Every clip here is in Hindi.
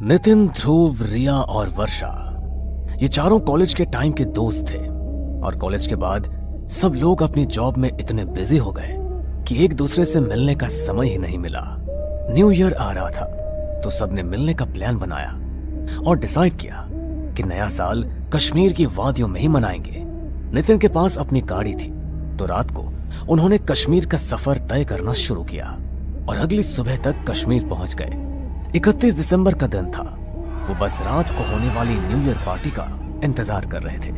नितिन, ध्रुव, रिया और वर्षा ये चारों कॉलेज के टाइम के दोस्त थे और कॉलेज के बाद सब लोग अपनी जॉब में इतने बिजी हो गए कि एक दूसरे से मिलने का समय ही नहीं मिला। न्यू ईयर आ रहा था तो सबने मिलने का प्लान बनाया और डिसाइड किया कि नया साल कश्मीर की वादियों में ही मनाएंगे। नितिन के पास अपनी गाड़ी थी तो रात को उन्होंने कश्मीर का सफर तय करना शुरू किया और अगली सुबह तक कश्मीर पहुंच गए। 31 दिसंबर का दिन था। वो बस रात को होने वाली न्यू ईयर पार्टी का इंतजार कर रहे थे।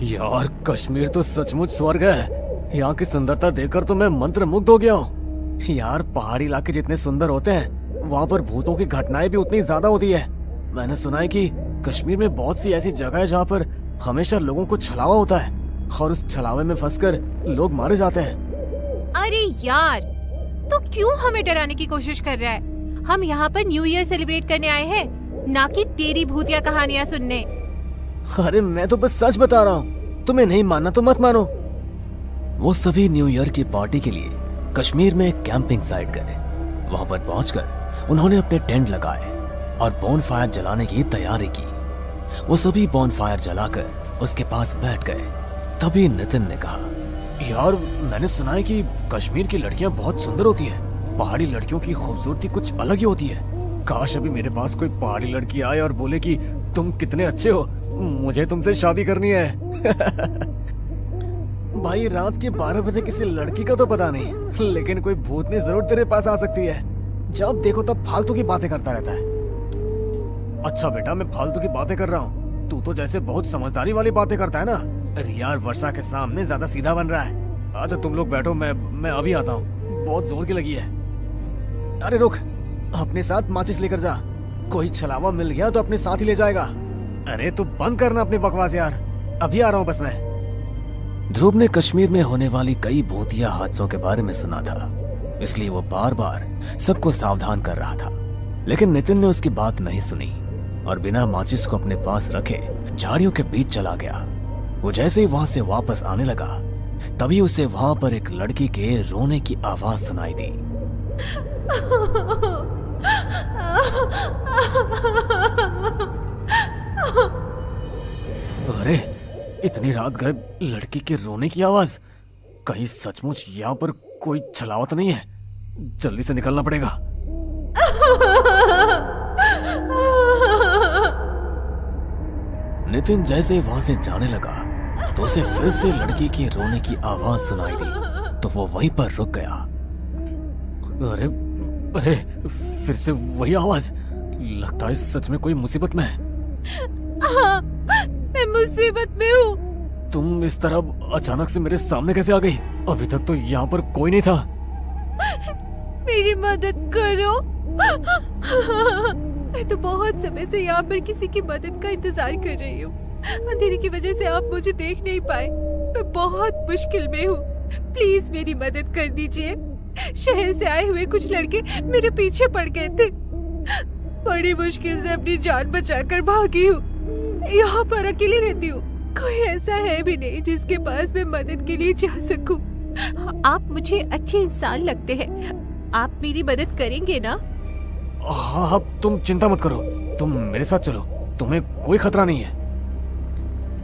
यार, कश्मीर तो सचमुच स्वर्ग है। यहाँ की सुंदरता देखकर तो मैं मंत्रमुग्ध हो गया हूँ। यार, पहाड़ी इलाके जितने सुंदर होते हैं वहाँ पर भूतों की घटनाएं भी उतनी ज्यादा होती है। मैंने सुना है कि कश्मीर में बहुत सी ऐसी जगह है जहाँ पर हमेशा लोगों को छलावा होता है और उस छलावे में फंसकर लोग मारे जाते हैं। अरे यार, तो क्यों हमें डराने की कोशिश कर रहा है? हम यहाँ पर न्यू ईयर सेलिब्रेट करने आए हैं, ना कि तेरी भूतिया कहानियाँ सुनने। अरे मैं तो बस सच बता रहा हूँ, तुम्हें नहीं मानना तो मत मानो। वो सभी न्यू ईयर की पार्टी के लिए कश्मीर में एक कैंपिंग साइट गए। वहां पर पहुंचकर उन्होंने अपने टेंट लगाए और बॉनफायर जलाने की तैयारी की। वो सभी बॉनफायर जलाकर उसके पास बैठ गए। तभी नितिन ने कहा, यार, मैंने सुना है कि कश्मीर की लड़कियां बहुत सुंदर होती है। पहाड़ी लड़कियों की खूबसूरती कुछ अलग ही होती है। काश अभी मेरे पास कोई पहाड़ी लड़की आए और बोले कि तुम कितने अच्छे हो, मुझे तुमसे शादी करनी है। भाई, रात के 12 बजे किसी लड़की का तो पता नहीं, लेकिन कोई भूतनी जरूर तेरे पास आ सकती है। जब देखो तब फालतू की बातें करता रहता है। अच्छा बेटा, मैं फालतू की बातें कर रहा हूँ, तू तो जैसे बहुत समझदारी वाली बातें करता है ना। अरे यार, वर्षा के सामने ज्यादा सीधा बन रहा है। अच्छा तुम लोग बैठो, मैं अभी आता हूँ, बहुत जोर की लगी है। अरे रुक, अपने साथ माचिस लेकर जा, कोई छलावा मिल गया तो अपने साथ ही ले जाएगा। अरे तू बंद करना अपनी बकवास यार, अभी आ रहा हूँ बस मैं। ध्रुव ने कश्मीर में होने वाली कई भूतिया हादसों के बारे में सुना था, इसलिए वो बार बार सबको सावधान कर रहा था। लेकिन नितिन ने उसकी बात नहीं सुनी और बिना माचिस को अपने पास रखे झाड़ियों के बीच चला गया। वो जैसे ही वहां से वापस आने लगा तभी उसे वहां पर एक लड़की के रोने की आवाज सुनाई दी। अरे, इतनी रात गए लड़की के रोने की आवाज। कहीं सचमुच यहाँ पर कोई छलावा तो नहीं है? जल्दी से निकलना पड़ेगा। नितिन जैसे ही वहां से जाने लगा तो उसे फिर से लड़की की रोने की आवाज सुनाई दी तो वो वहीं पर रुक गया। अरे अरे, फिर से वही आवाज। लगता है सच में कोई मुसीबत में है। हाँ, मैं मुसीबत में हूँ। तुम इस तरह अचानक से मेरे सामने कैसे आ गई? अभी तक तो यहाँ पर कोई नहीं था। मेरी मदद करो। मैं तो बहुत समय से यहाँ पर किसी की मदद का इंतजार कर रही हूँ। अंधेरे की वजह से आप मुझे देख नहीं पाए। मैं बहुत मुश्किल में हूँ, प्लीज मेरी मदद कर दीजिए। शहर से आए हुए कुछ लड़के मेरे पीछे पड़ गए थे। बड़ी मुश्किल से अपनी जान बचाकर भागी हूँ। यहाँ पर अकेली रहती हूँ, कोई ऐसा है भी नहीं जिसके पास मैं मदद के लिए जा सकूँ। आप मुझे अच्छे इंसान लगते हैं, आप मेरी मदद करेंगे ना? हाँ, तुम चिंता मत करो, तुम मेरे साथ चलो, तुम्हें कोई खतरा नहीं है।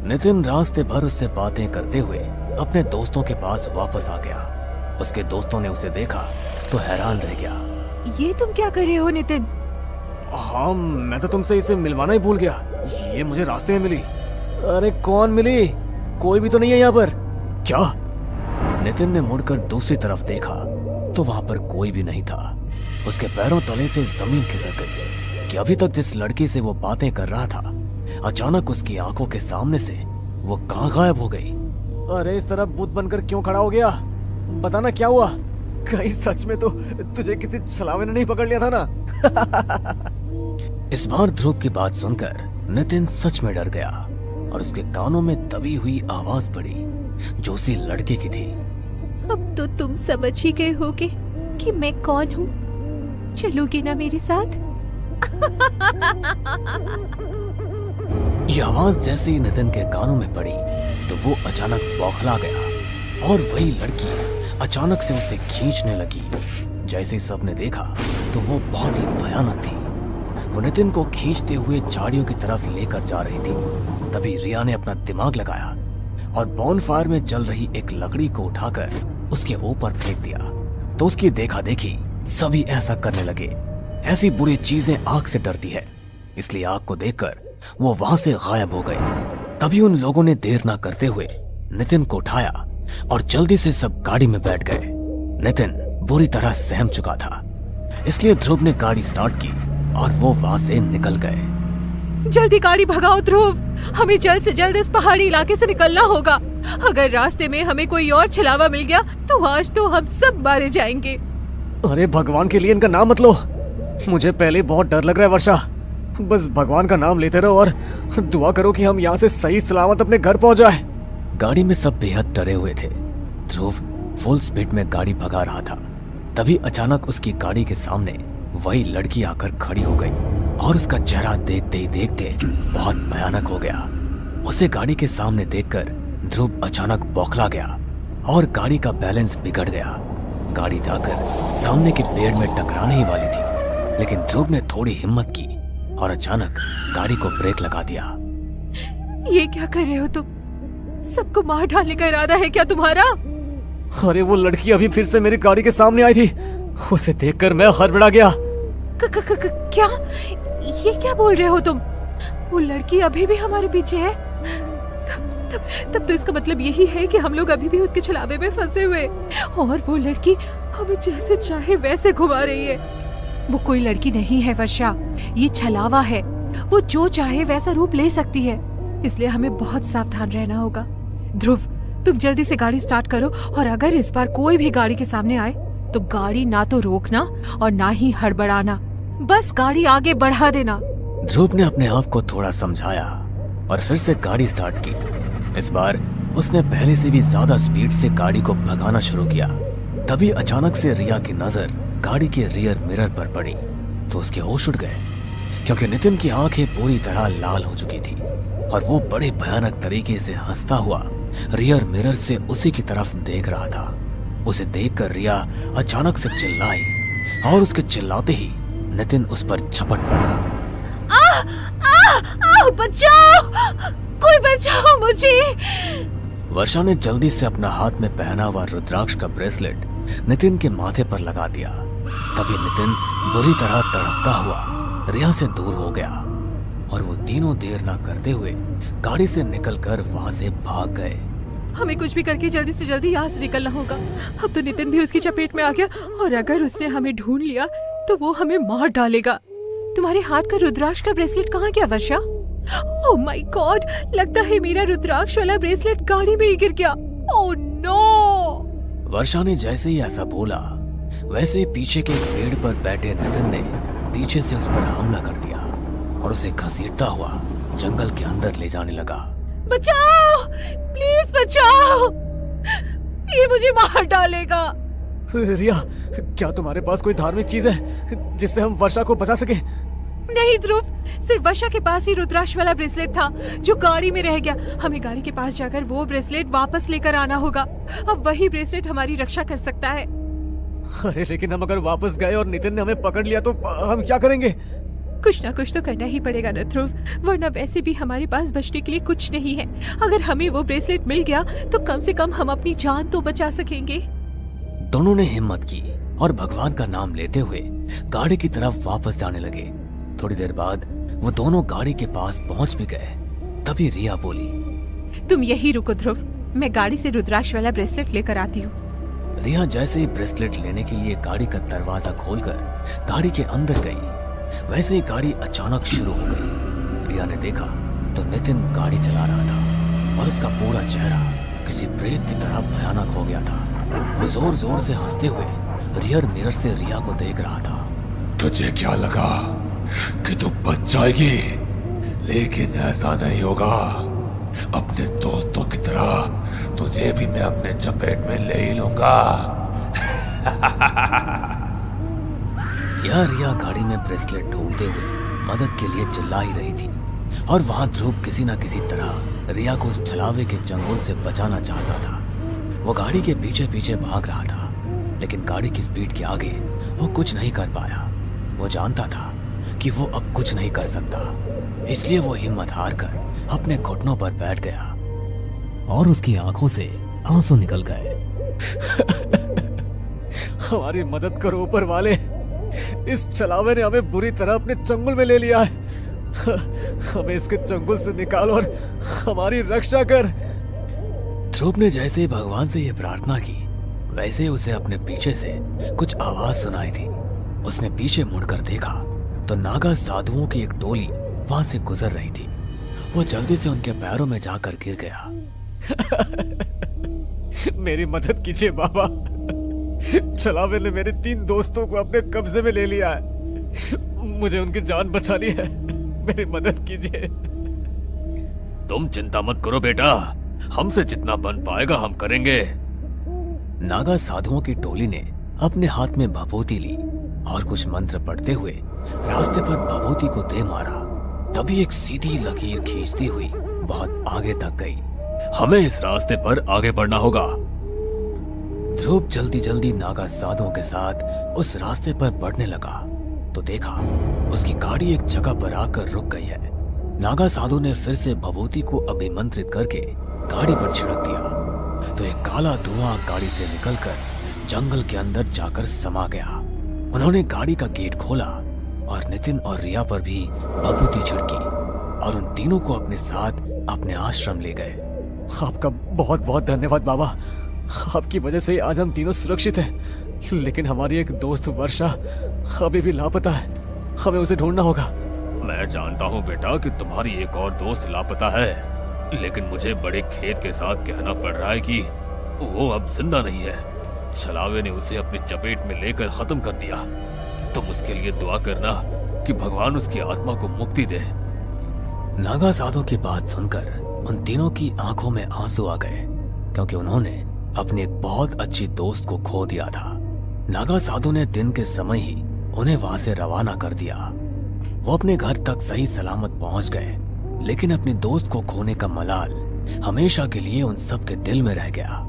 नितिन रास्ते भर उससे बातें करते हुए अपने दोस्तों के पास वापस आ गया। उसके दोस्तों ने उसे देखा तो हैरान रह गया। ये तुम क्या कर रहे हो नितिन? हाँ, मैं तो तुमसे इसे मिलवाना ही भूल गया, ये मुझे रास्ते में मिली। अरे कौन मिली? कोई भी तो नहीं है यहाँ पर। क्या? नितिन ने मुड़कर दूसरी तरफ देखा तो वहां पर कोई भी नहीं था। उसके पैरों तले से जमीन खिसक गई कि अभी तक जिस लड़की से वो बातें कर रहा था अचानक उसकी आंखों के सामने से वो कहाँ गायब हो गई। अरे इस तरह भूत बनकर क्यों खड़ा हो गया? बताना क्या हुआ? कहीं सच में तो तुझे किसी छलावे ने नहीं पकड़ लिया था ना? इस बार ध्रुव की बात सुनकर नितिन सच में डर गया और उसके कानों में दबी हुई आवाज पड़ी जो उसी लड़के की थी। अब तो तुम समझ ही गए होगे कि मैं कौन हूँ। चलोगे ना मेरे साथ? ये आवाज जैसे ही नितिन के कानों में पड़ी तो वो अचानक बौखला गया और वही लड़की अचानक से उसे खींचने लगी। जैसे ही सबने देखा तो वो बहुत ही भयानक थी। वो नितिन को खींचते हुए झाड़ियों की तरफ लेकर जा रही थी। तभी रिया ने अपना दिमाग लगाया और बॉनफायर में जल रही एक लकड़ी को उठाकर उसके ऊपर फेंक दिया। तो उसकी देखा देखी सभी ऐसा करने लगे। ऐसी बुरी चीजें आग से डरती है, इसलिए आग को देखकर वो वहां से गायब हो गए। तभी उन लोगों ने देर ना करते हुए नितिन को उठाया और जल्दी से सब गाड़ी में बैठ गए। नितिन बुरी तरह सहम चुका था, इसलिए ध्रुव ने गाड़ी स्टार्ट की और वो वहां से निकल गए। जल्दी गाड़ी भगाओ ध्रुव, हमें जल्द से जल्द इस पहाड़ी इलाके से निकलना होगा। अगर रास्ते में हमें कोई और छलावा मिल गया तो आज तो हम सब मारे जाएंगे। अरे भगवान के लिए इनका नाम मत लो, मुझे पहले बहुत डर लग रहा है वर्षा। बस भगवान का नाम लेते रहो और दुआ करो कि हम यहाँ से सही सलामत अपने घर पहुंच जाए। गाड़ी में सब बेहद डरे हुए थे। ध्रुव फुल स्पीड में गाड़ी भगा रहा था। तभी अचानक उसकी गाड़ी के सामने वही लड़की आकर खड़ी हो गई और उसका चेहरा देखते ही देखते बहुत भयानक हो गया। उसे गाड़ी के सामने देखकर ध्रुव अचानक बौखला गया और गाड़ी का बैलेंस बिगड़ गया। गाड़ी जाकर सामने के पेड़ में टकराने ही वाली थी, लेकिन ध्रुव ने थोड़ी हिम्मत की और अचानक गाड़ी को ब्रेक लगा दिया। ये क्या कर रहे हो तुम? सबको मार डालने का इरादा है क्या तुम्हारा? अरे वो लड़की अभी फिर से मेरी गाड़ी के सामने आई थी, उसे देखकर मैं हड़बड़ा गया। क्या? ये क्या बोल रहे हो तुम? वो लड़की अभी भी हमारे पीछे है? तब तो इसका मतलब यही है कि हम लोग अभी भी उसके छलावे में फंसे हुए और वो लड़की हमें जैसे चाहे वैसे घुमा रही है। वो कोई लड़की नहीं है वर्षा, ये छलावा है। वो जो चाहे वैसा रूप ले सकती है, इसलिए हमें बहुत सावधान रहना होगा। ध्रुव, तुम जल्दी से गाड़ी स्टार्ट करो और अगर इस बार कोई भी गाड़ी के सामने आए तो गाड़ी ना तो रोकना और ना ही हड़बड़ाना, बस गाड़ी आगे बढ़ा देना। ध्रुव ने अपने आप को थोड़ा समझाया और फिर से गाड़ी स्टार्ट की। इस बार उसने पहले से भी ज्यादा स्पीड से गाड़ी को भगाना शुरू किया। तभी अचानक से रिया की नजर गाड़ी के रियर मिरर पर पड़ी तो उसके होश उड़ गए, क्योंकि नितिन की आंखें पूरी तरह लाल हो चुकी थी और वो बड़े भयानक तरीके से हंसता हुआ रियर मिरर से उसी की तरफ देख रहा था। उसे देखकर रिया अचानक से चिल्लाई और उसके चिल्लाते ही नितिन उस पर झपट पड़ा। बचाओ, कोई बचाओ मुझे। वर्षा ने जल्दी से अपना हाथ में पहना हुआ रुद्राक्ष का ब्रेसलेट नितिन के माथे पर लगा दिया। तभी नितिन बुरी तरह तड़पता हुआ रिया से दूर हो गया और वो तीनों देर ना करते हुए गाड़ी से निकलकर वहां से भाग गए। हमें कुछ भी करके जल्दी से जल्दी यहाँ से निकलना होगा। अब तो नितिन भी उसकी चपेट में आ गया और अगर उसने हमें ढूंढ लिया तो वो हमें मार डालेगा। तुम्हारे हाथ का रुद्राक्ष का ब्रेसलेट कहाँ गया वर्षा? ओह माय गॉड, लगता है मेरा रुद्राक्ष वाला ब्रेसलेट गाड़ी में ही गिर गया। Oh no. वर्षा ने जैसे ही ऐसा बोला वैसे ही पीछे के एक पेड़ पर बैठे नितिन ने पीछे से उस पर हमला कर दिया और उसे घसीटता हुआ जंगल के अंदर ले जाने लगा। बचाओ, प्लीज बचाओ, ये मुझे मार डालेगा। रिया, क्या तुम्हारे पास कोई धार्मिक चीज है जिससे हम वर्षा को बचा सके? नहीं ध्रुव, सिर्फ वर्षा के पास ही रुद्राक्ष वाला ब्रेसलेट था जो गाड़ी में रह गया। हमें गाड़ी के पास जाकर वो ब्रेसलेट वापस लेकर आना होगा। अब वही ब्रेसलेट हमारी रक्षा कर सकता है। अरे लेकिन हम अगर वापस गए और नितिन ने हमें पकड़ लिया तो हम क्या करेंगे? कुछ ना कुछ तो करना ही पड़ेगा ना ध्रुव, वरना वैसे भी हमारे पास बचने के लिए कुछ नहीं है। अगर हमें वो ब्रेसलेट मिल गया तो कम से कम हम अपनी जान तो बचा सकेंगे। दोनों ने हिम्मत की और भगवान का नाम लेते हुए गाड़ी की तरफ वापस जाने लगे। थोड़ी देर बाद वो दोनों गाड़ी के पास पहुंच भी गए। तभी रिया बोली, तुम यही रुको ध्रुव, मैं गाड़ी से रुद्राक्ष वाला ब्रेसलेट लेकर आती हूँ। रिया जैसे ही ब्रेसलेट लेने के लिए गाड़ी का दरवाजा खोलकर गाड़ी के अंदर गई, वैसे ही गाड़ी अचानक शुरू हो गई। रिया ने देखा तो नितिन गाड़ी चला रहा था और उसका पूरा चेहरा किसी प्रेत की तरह भयानक हो गया था। वो जोर जोर से हंसते हुए रियर मिरर से रिया को देख रहा था। तुझे क्या लगा कि तू बच जाएगी? लेकिन ऐसा नहीं होगा। अपने दोस्तों की तरह तुझे भी मैं अपने चपेट में ले ही लूंगा। यह रिया गाड़ी में ब्रेसलेट ढूंढते हुए मदद के लिए चिल्ला ही रही थी और वहां ध्रुव किसी न किसी तरह रिया को उस छलावे के चंगुल से बचाना चाहता था। वो गाड़ी के पीछे पीछे भाग रहा था, लेकिन गाड़ी की स्पीड के आगे वो कुछ नहीं कर पाया। वो जानता था कि वो अब कुछ नहीं कर सकता, इसलिए वो हिम्मत हार कर अपने घुटनों पर बैठ गया और उसकी आंखों से आंसू निकल गए। हमारी मदद करो ऊपर वाले, इस छलावे ने हमें बुरी तरह अपने चंगुल में ले लिया है। हमें इसके चंगुल से निकाल और हमारी रक्षा कर। ध्रुव ने जैसे ही भगवान से यह प्रार्थना की, वैसे उसे अपने पीछे से कुछ आवाज सुनाई थी। उसने पीछे मुड़कर देखा तो नागा साधुओं की एक टोली वहां से गुजर रही थी। वो जल्दी से उनके पैरों में जाकर गिर गया। मेरी मदद कीजिए बाबा, छलावे ने मेरे 3 दोस्तों को अपने कब्जे में ले लिया है। मुझे उनकी जान बचानी है, मेरी मदद कीजिए। तुम चिंता मत करो बेटा, हमसे जितना बन पाएगा हम करेंगे। नागा साधुओं की टोली ने अपने हाथ में भभूति ली और कुछ मंत्र पढ़ते हुए रास्ते पर भभूति को दे मारा। तभी एक सीधी लकीर खींचती हुई बहुत आगे तक गई। हमें इस रास्ते पर आगे बढ़ना होगा। ध्रुव जल्दी जल्दी नागा साधुओं के साथ उस रास्ते पर बढ़ने लगा तो देखा उसकी गाड़ी एक जगह पर आकर रुक गई है। नागा साधु ने फिर से भभूति को अभिमंत्रित करके गाड़ी पर छिड़क दिया तो एक काला धुआं गाड़ी से निकलकर जंगल के अंदर जाकर समा गया। उन्होंने गाड़ी का गेट खोला और नितिन और रिया पर भी भभूति छिड़की और उन तीनों को अपने साथ अपने आश्रम ले गए। आपका बहुत बहुत धन्यवाद बाबा, आपकी वजह से आज हम तीनों सुरक्षित हैं। लेकिन हमारी एक दोस्त वर्षा अभी भी लापता है, हमें उसे ढूंढना होगा। मैं जानता हूँ बेटा कि तुम्हारी एक और दोस्त लापता है, लेकिन मुझे बड़े खेद के साथ कहना पड़ रहा है कि वो अब जिंदा नहीं है। छलावे ने उसे अपनी चपेट में लेकर खत्म कर दिया। तुम उसके लिए दुआ करना कि भगवान उसकी आत्मा को मुक्ति दे। नागा साधु की बात सुनकर उन तीनों की आंखों में आंसू आ गए, क्योंकि उन्होंने अपने एक बहुत अच्छी दोस्त को खो दिया था। नागा साधु ने दिन के समय ही उन्हें वहां से रवाना कर दिया। वो अपने घर तक सही सलामत पहुंच गए, लेकिन अपनी दोस्त को खोने का मलाल हमेशा के लिए उन सब के दिल में रह गया।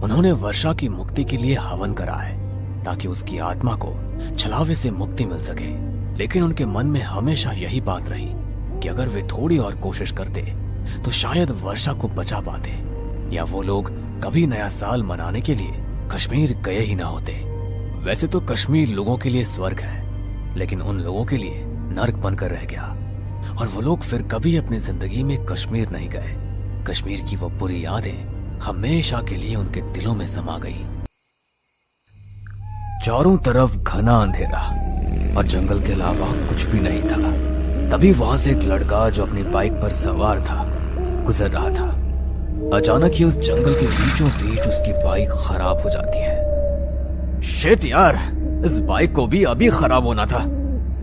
उन्होंने वर्षा की मुक्ति के लिए हवन कराए ताकि उसकी आत्मा को छलावे से मुक्ति मिल सके, लेकिन उनके मन में हमेशा यही बात रही कि अगर वे थोड़ी और कोशिश करते तो शायद वर्षा को बचा पाते, या वो लोग कभी नया साल मनाने के लिए कश्मीर गए ही ना होते। वैसे तो कश्मीर लोगों के लिए स्वर्ग है, लेकिन उन लोगों के लिए नर्क बनकर रह गया और वो लोग फिर कभी अपनी जिंदगी में कश्मीर नहीं गए। कश्मीर की वो बुरी यादें हमेशा के लिए उनके दिलों में समा गई। चारों तरफ घना अंधेरा और जंगल के अलावा कुछ भी नहीं था। तभी वहां से एक लड़का जो अपनी बाइक पर सवार था गुजर रहा था। अचानक ही उस जंगल के बीचों बीच उसकी बाइक खराब हो जाती है। शिट यार, इस बाइक को भी अभी खराब होना था।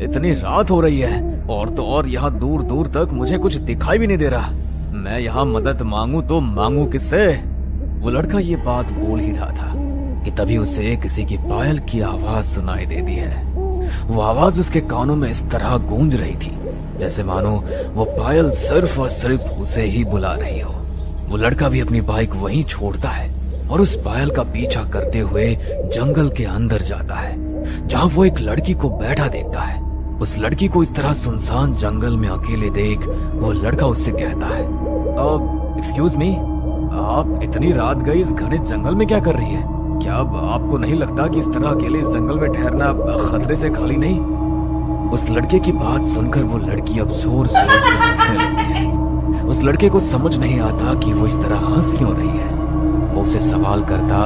इतनी रात हो रही है और तो और यहाँ दूर दूर तक मुझे कुछ दिखाई भी नहीं दे रहा। मैं यहाँ मदद मांगू तो मांगू किससे? वो लड़का ये बात बोल ही रहा था कि तभी उसे किसी की पायल की आवाज सुनाई देती है। वो आवाज उसके कानों में इस तरह गूंज रही थी जैसे मानो वो पायल सिर्फ और सिर्फ उसे ही बुला रही हो। वो लड़का भी अपनी बाइक वहीं छोड़ता है और उस पायल का पीछा करते हुए जंगल के अंदर जाता है, जहाँ वो एक लड़की को बैठा देखता है। उस लड़की को इस तरह सुनसान जंगल में अकेले देख वो लड़का उससे कहता है, एक्सक्यूज मी, आप इतनी रात गई इस घने जंगल में क्या कर रही है? क्या आपको नहीं लगता कि इस तरह अकेले इस जंगल में ठहरना खतरे से खाली नहीं? उस लड़के की बात सुनकर वो लड़की अब जोर जोर से हंसने लगती है। उस लड़के को समझ नहीं आता कि वो इस तरह हंस क्यों रही है। वो उसे सवाल करता,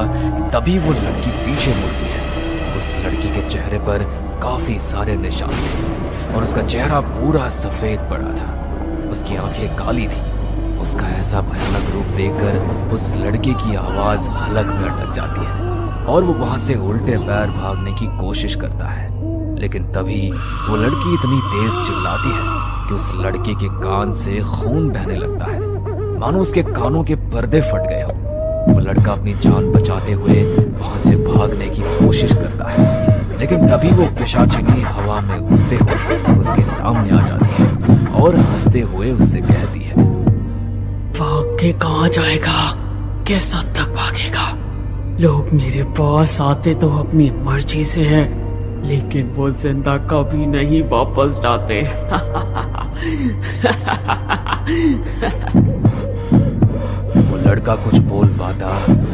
तभी वो लड़की पीछे मुड़ती है। उस लड़की के चेहरे पर काफी सारे निशान थे और उसका चेहरा पूरा सफेद पड़ा था। उसकी आंखें काली थी। उसका ऐसा भयानक रूप देखकर उस लड़के की आवाज हलक में अटक जाती है और वो वहां से उल्टे पैर भागने की कोशिश करता है, लेकिन तभी वो लड़की इतनी तेज चिल्लाती है कि उस लड़के के कान से खून बहने लगता है, मानो उसके कानों के पर्दे फट गए हो। वो लड़का अपनी जान बचाते हुए वहां से भागने की कोशिश करता है, लेकिन तभी वो पिशाचिनी हवा में उड़ते हुए उसके सामने आ जाती है और हंसते हुए उससे कहती है, भाग के कहाँ जाएगा? किस हद तक भागेगा? लोग मेरे पास आते तो अपनी मर्जी से हैं, लेकिन वो जिंदा कभी नहीं वापस जाते। वो लड़का कुछ बोल पाता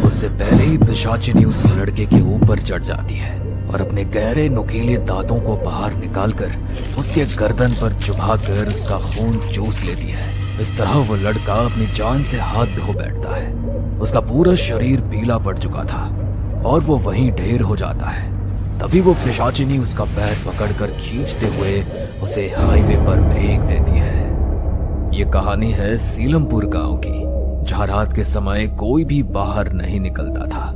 उससे पहले ही पिशाचिनी उस लड़के के ऊपर चढ़ जाती है और अपने गहरे नुकीले दांतों को बाहर निकालकर उसके गर्दन पर चुभाकर उसका खून चूस लेती है। इस तरह वो लड़का अपनी जान से हाथ धो बैठता है। उसका पूरा शरीर पीला पड़ चुका था और वो वहीं ढेर हो जाता है। तभी वो पिशाचिनी उसका पैर पकड़कर खींचते हुए उसे हाईवे पर फेंक देती है। ये कहानी है सीलमपुर गांव की, जहां रात के समय कोई भी बाहर नहीं निकलता था,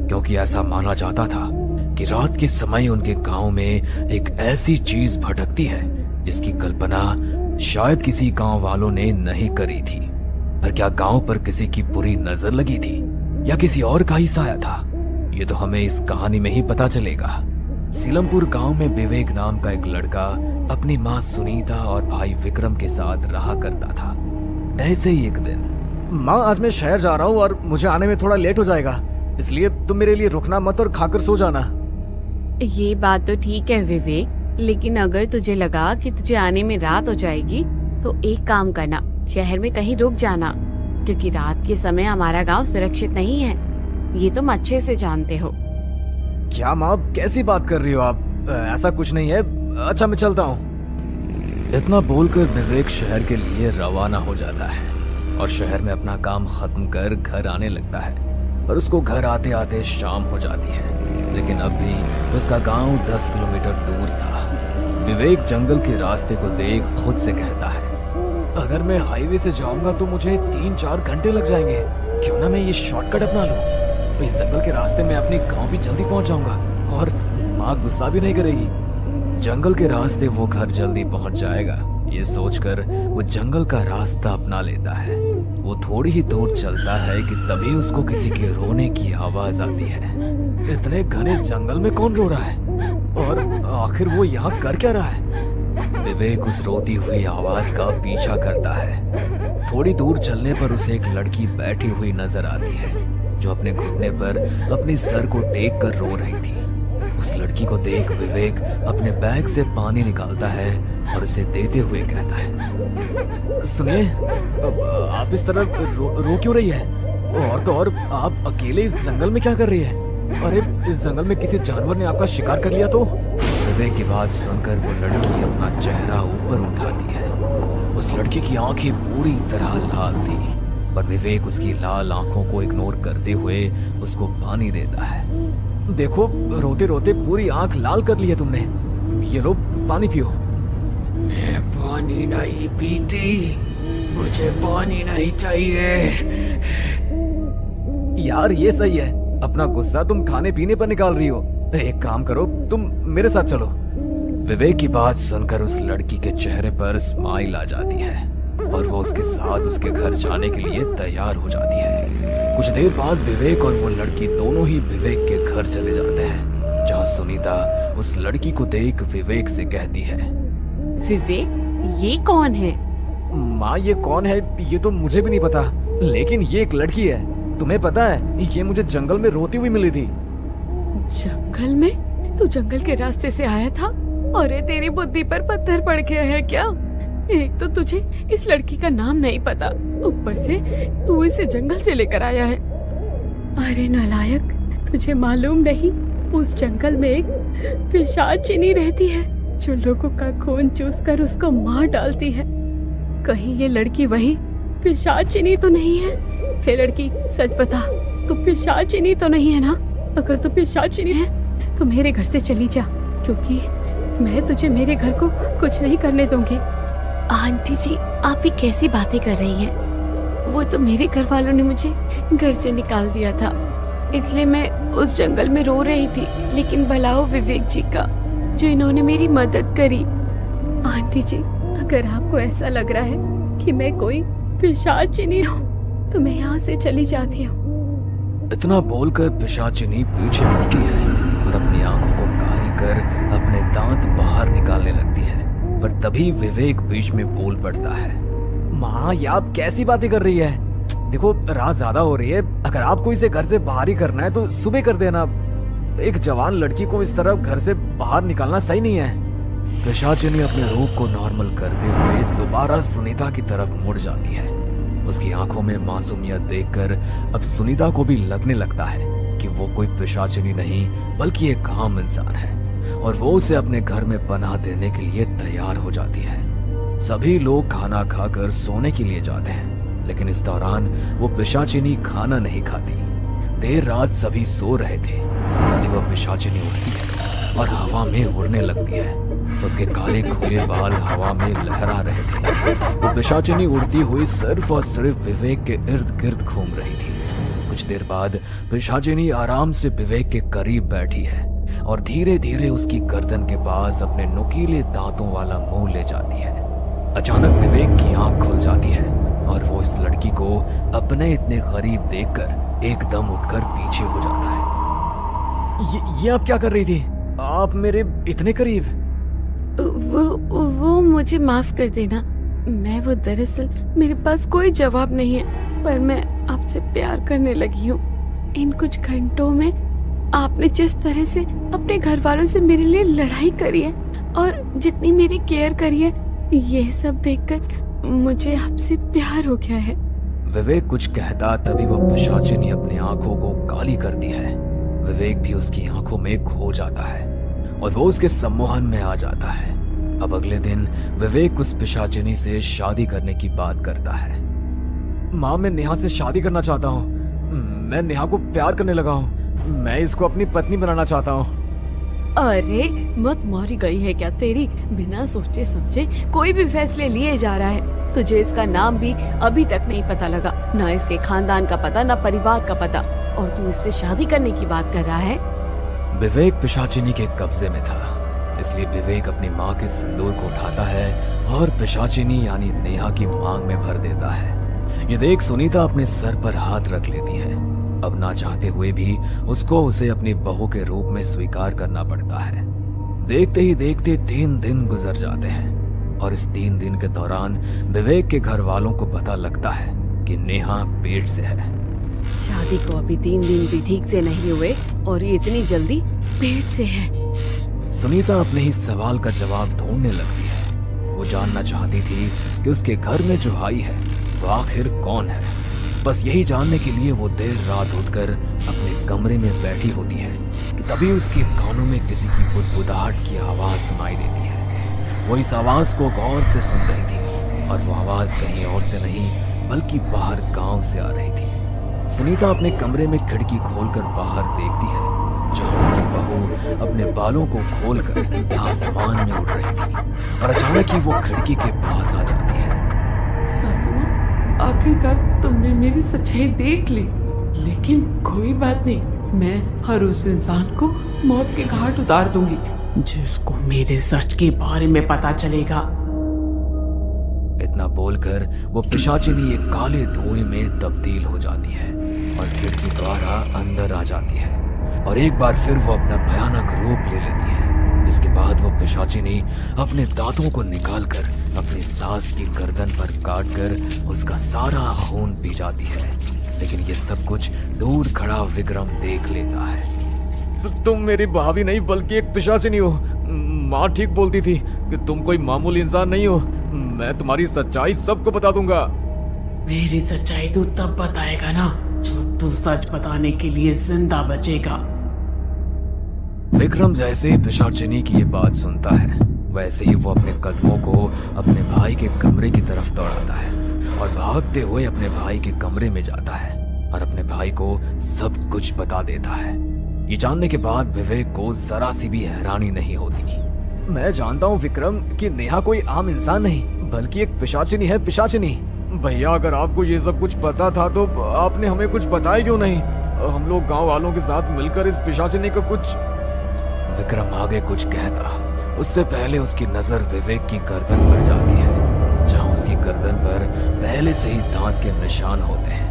क्योंकि ऐसा माना जाता था कि रात के समय उनके गांव में एक ऐसी चीज भटकती है जिसकी कल्पना शायद किसी गांव वालों ने नहीं करी थी। पर क्या गांव पर किसी की बुरी नजर लगी थी या किसी और का ही साया था, ये तो हमें इस कहानी में ही पता चलेगा। सीलमपुर गांव में विवेक नाम का एक लड़का अपनी माँ सुनीता और भाई विक्रम के साथ रहा करता था। ऐसे ही एक दिन, माँ आज मैं शहर जा रहा हूँ और मुझे आने में थोड़ा लेट हो जाएगा, इसलिए तुम मेरे लिए रुकना मत और खाकर सो जाना। ये बात तो ठीक है विवेक, लेकिन अगर तुझे लगा कि तुझे आने में रात हो जाएगी तो एक काम करना, शहर में कहीं रुक जाना, क्योंकि रात के समय हमारा गांव सुरक्षित नहीं है। ये तुम अच्छे से जानते हो। क्या माँ, कैसी बात कर रही हो आप? ऐसा कुछ नहीं है। अच्छा मैं चलता हूँ। इतना बोलकर विवेक शहर के लिए रवाना हो जाता है और शहर में अपना काम खत्म कर घर आने लगता है। पर उसको घर आते आते शाम हो जाती है, लेकिन अब भी उसका गांव 10 किलोमीटर दूर था। विवेक जंगल के रास्ते को देख खुद से कहता है, अगर मैं हाईवे से जाऊंगा तो मुझे 3-4 घंटे लग जाएंगे। क्यों ना मैं ये शॉर्टकट अपना लूं? इस जंगल के रास्ते में अपने गांव भी जल्दी पहुंच जाऊंगा और माँ गुस्सा भी नहीं करेगी। जंगल के रास्ते वो घर जल्दी पहुंच जाएगा, ये सोचकर वो जंगल का रास्ता अपना लेता है। वो थोड़ी ही दूर चलता है कि तभी उसको किसी के रोने की आवाज आती है। इतने घने जंगल में कौन रो रहा है और आखिर वो यहाँ कर क्या रहा है? विवेक उस रोती हुई आवाज का पीछा करता है। थोड़ी दूर चलने पर उसे एक लड़की बैठी हुई नजर आती है, जो अपने घुटने पर अपने सर को टेक कर रो रही थी। उस लड़की को देख विवेक अपने बैग से पानी निकालता है और उसे देते हुए कहता है, सुनिए, आप इस तरह रो क्यों रही है? और तो और आप अकेले इस जंगल में क्या कर रही है? अरे इस जंगल में किसी जानवर ने आपका शिकार कर लिया तो? विवेक की बात सुनकर वो लड़की अपना चेहरा ऊपर उठाती है। उस लड़की की आंखें पूरी तरह लाल थी, पर विवेक उसकी लाल आंखों को इग्नोर करते हुए उसको पानी देता है। देखो, रोते रोते पूरी आंख लाल कर ली है तुमने। ये लो पानी पियो। मैं पानी नहीं पीती, मुझे पानी नहीं चाहिए। यार ये सही है, अपना गुस्सा तुम खाने पीने पर निकाल रही हो। एक काम करो, तुम मेरे साथ चलो। विवेक की बात सुनकर उस लड़की के चेहरे पर स्माइल आ जाती है और वो उसके साथ उसके घर जाने के लिए तैयार हो जाती है। कुछ देर बाद विवेक और वो लड़की दोनों ही विवेक के घर चले जाते हैं, जहाँ सुनीता उस लड़की को देख विवेक से कहती है, विवेक, ये कौन है? माँ ये कौन है ये तो मुझे भी नहीं पता, लेकिन ये एक लड़की है। तुम्हें पता है, ये मुझे जंगल में रोती हुई मिली थी। जंगल में? तू जंगल के रास्ते से आया था? अरे तेरी बुद्धि पर पत्थर पड़ गया है क्या? एक तो तुझे इस लड़की का नाम नहीं पता, ऊपर से तू इसे जंगल से लेकर आया है। अरे नालायक, तुझे मालूम नहीं उस जंगल में एक पिशाचिनी रहती है जो लोगों का खून चूस कर उसको मार डालती है। कहीं ये लड़की वही पिशाचिनी तो नहीं है? हे लड़की, सच बता, तू पिशाचिनी तो नहीं है ना? अगर तू पिशाचिनी है तो मेरे घर से चली जा, क्योंकि मैं तुझे मेरे घर को कुछ नहीं करने दूंगी। आंटी जी, आप ही कैसी बातें कर रही हैं? वो तो मेरे घर वालों ने मुझे घर से निकाल दिया था, इसलिए मैं उस जंगल में रो रही थी। लेकिन भला हो विवेक जी का, जो इन्होंने मेरी मदद करी। आंटी जी, अगर आपको ऐसा लग रहा है कि मैं कोई पिशाचिनी हूँ तो मैं यहाँ से चली जाती हूँ। इतना बोलकर पिशाचिनी पीछे मुड़ती है और अपनी आंखों को काली कर अपने दांत बाहर निकालने लगती है। पर तभी विवेक बीच में बोल पड़ता है, माँ ये आप कैसी बातें कर रही है? देखो रात ज्यादा हो रही है, अगर आपको इसे घर से बाहर ही करना है तो सुबह कर देना। एक जवान लड़की को इस तरह घर से बाहर निकालना सही नहीं है। पिशाचिनी अपने रूप को नॉर्मल करते हुए दोबारा सुनीता की तरफ मुड़ जाती है। उसकी आंखों में मासूमियत देखकर अब सुनीता को भी लगने लगता है कि वो कोई पिशाचिनी नहीं बल्कि एक आम इंसान है और वो उसे अपने घर में पनाह देने के लिए तैयार हो जाती है। सभी लोग खाना खाकर सोने के लिए जाते हैं, लेकिन इस दौरान वो पिशाचिनी खाना नहीं खाती। देर रात सभी सो रहे थे, तभी वह पिशाचिनी उठती है और हवा में उड़ने लगती है। उसके काले खुले बाल हवा में लहरा रहे थे। वो पिशाचिनी उड़ती हुई सिर्फ और सिर्फ विवेक के इर्द गिर्द घूम रही थी। कुछ देर बाद पिशाचिनी आराम से विवेक के करीब बैठी है और धीरे धीरे उसकी गर्दन के पास अपने नुकीले दांतों वाला मुंह ले जाती है। अचानक विवेक की आंख खुल जाती है और वो इस लड़की को अपने इतने करीब देखकर एकदम उठकर पीछे हो जाता है। ये आप क्या कर रही थी? आप मेरे इतने करीब? वो मुझे माफ कर देना। मैं वो दरअसल मेरे पास कोई जवाब नहीं है, पर मैं आपसे प्यार करने लगी हूँ। इन कुछ घंटों में आपने जिस तरह से अपने घर वालों से मेरे लिए लड़ाई करी है और जितनी मेरी केयर करी है, ये सब देखकर मुझे आपसे प्यार हो गया है। विवेक कुछ कहता तभी वो पिशाचिनी अपनी आंखों को काली करती है। विवेक भी उसकी आंखों में खो जाता है और वो उसके सम्मोहन में आ जाता है। अब अगले दिन विवेक उस पिशाचिनी से शादी करने की बात करता है। माँ, मैं नेहा से शादी करना चाहता हूँ। मैं नेहा को प्यार करने लगा हूँ। मैं इसको अपनी पत्नी बनाना चाहता हूँ। अरे मत मारी गई है क्या तेरी? बिना सोचे समझे कोई भी फैसले लिए जा रहा है। तुझे इसका नाम भी अभी तक नहीं पता लगा, ना इसके खानदान का पता, ना परिवार का पता, और तू इससे शादी करने की बात कर रहा है। विवेक पिशाचिनी के कब्जे में था, इसलिए विवेक अपनी माँ के सिंदूर को उठाता है और पिशाचिनी यानी नेहा की मांग में भर देता है। ये देख सुनीता अपने सर पर हाथ रख लेती है। अब ना चाहते हुए भी उसको उसे अपनी बहू के रूप में स्वीकार करना पड़ता है। देखते ही देखते 3 दिन गुजर जाते हैं और इस 3 दिन के दौरान विवेक के घर वालों को पता लगता है कि नेहा पेट से है। शादी को अभी 3 दिन भी ठीक से नहीं हुए और ये इतनी जल्दी पेट से है। सुनीता अपने ही सवाल का जवाब ढूंढने लगती है। वो जानना चाहती थी कि उसके घर में जो आई है वो आखिर कौन है। बस यही जानने के लिए वो देर रात उठकर अपने कमरे में बैठी होती है कि तभी उसके कानों में किसी की बुदबुदाहट की आवाज सुनाई देती है। वो इस आवाज को गौर से सुन रही थी और वो आवाज कहीं और से नहीं बल्कि बाहर गांव से आ रही थी। सुनीता अपने कमरे में खिड़की खोलकर बाहर देखती है, जहाँ उसकी बहू अपने बालों को खोलकर आसमान में उड़ रही थी और अचानक ही वो खिड़की के पास आ जाती है। सासू माँ, आखिरकार तुमने मेरी सच्चाई देख ली, लेकिन कोई बात नहीं, मैं हर उस इंसान को मौत के घाट उतार दूंगी जिसको मेरे सच के बारे में पता चलेगा। इतना बोलकर वो पिशाचिनी एक काले धुएं में तब्दील हो जाती है और खिड़की द्वारा अंदर आ जाती है और एक बार फिर वो अपना भयानक रूप ले लेती है। जिसके बाद वो पिशाचिनी अपने दांतों को निकालकर अपनी सास की गर्दन पर काटकर उसका सारा खून पी जाती है। लेकिन ये सब कुछ दूर खड़ा विक्रम देख लेता है। तुम मेरी भाभी नहीं बल्कि एक पिशाचिनी हो। माँ ठीक बोलती थी कि तुम कोई मामूली इंसान नहीं हो। मैं तुम्हारी सच्चाई सबको बता दूंगा। मेरी सच्चाई तू तब बताएगा ना जब तू सच बताने के लिए जिंदा बचेगा। विक्रम जैसे ही पिशाचिनी की ये बात सुनता है, वैसे ही वो अपने कदमों को अपने भाई के कमरे की तरफ दौड़ाता है और भागते हुए अपने भाई के कमरे में जाता है और अपने भाई को सब कुछ बता देता है। ये जानने के बाद विवेक को जरा सी भी हैरानी नहीं होती। मैं जानता हूँ विक्रम कि नेहा कोई आम इंसान नहीं बल्कि एक पिशाचिनी है। पिशाचिनी भैया, अगर आपको ये सब कुछ पता था तो आपने हमें कुछ बताया क्यों नहीं? हम लोग गांव वालों के साथ मिलकर इस पिशाचिनी को कुछ। विक्रम आगे कुछ कहता, उससे पहले उसकी नजर विवेक की गर्दन पर जाती है, जहां उसकी गर्दन पर पहले से ही दांत के निशान होते हैं।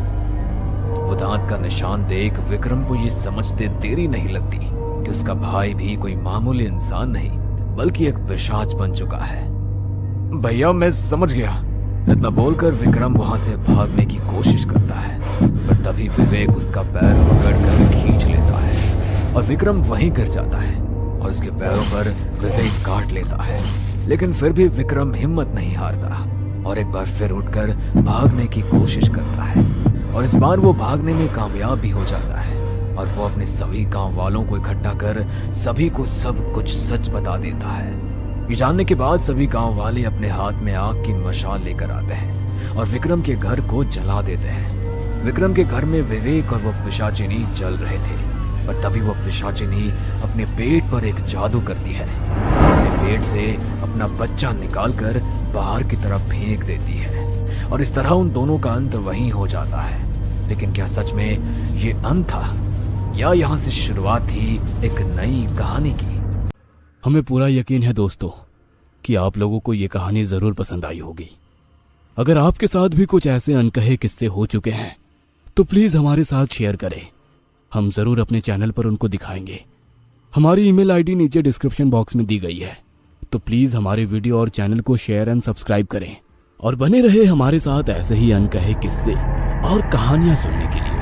वो दांत का निशान देख विक्रम को ये समझते देरी नहीं लगती कि उसका भाई भी कोई मामूली इंसान नहीं बल्कि एक पिशाच बन चुका है। भैया, मैं समझ गया। इतना बोलकर विक्रम वहां से भागने की कोशिश करता है, पर तभी विवेक उसका पैर पकड़कर खींच लेता है और विक्रम वहीं गिर जाता है और उसके पैरों पर विवेक काट लेता है। लेकिन फिर भी विक्रम हिम्मत नहीं हारता और एक बार फिर उठकर भागने की कोशिश करता है और इस बार वो भागने में कामयाब भी हो जाता है और वो अपने सभी गांव वालों को इकट्ठा कर सभी को सब कुछ सच बता देता है। ये जानने के बाद सभी गांव वाले अपने हाथ में आग की मशाल लेकर आते हैं और विक्रम के घर को जला देते हैं। विक्रम के घर में विवेक और वो पिशाचिनी जल रहे थे, पर तभी वो पिशाचिनी अपने पेट पर एक जादू करती है। अपने पेट से अपना बच्चा निकालकर बाहर की तरफ फेंक देती है और इस तरह उन दोनों का अंत वहीं हो जाता है। लेकिन क्या सच में ये अंत था या यहाँ से शुरुआत थी एक नई कहानी की? हमें पूरा यकीन है दोस्तों कि आप लोगों को ये कहानी जरूर पसंद आई होगी। अगर आपके साथ भी कुछ ऐसे अनकहे किस्से हो चुके हैं तो प्लीज हमारे साथ शेयर करें, हम जरूर अपने चैनल पर उनको दिखाएंगे। हमारी ईमेल आईडी नीचे डिस्क्रिप्शन बॉक्स में दी गई है, तो प्लीज हमारे वीडियो और चैनल को शेयर एंड सब्सक्राइब करें और बने रहे हमारे साथ ऐसे ही अनकहे किस्से और कहानियां सुनने के लिए।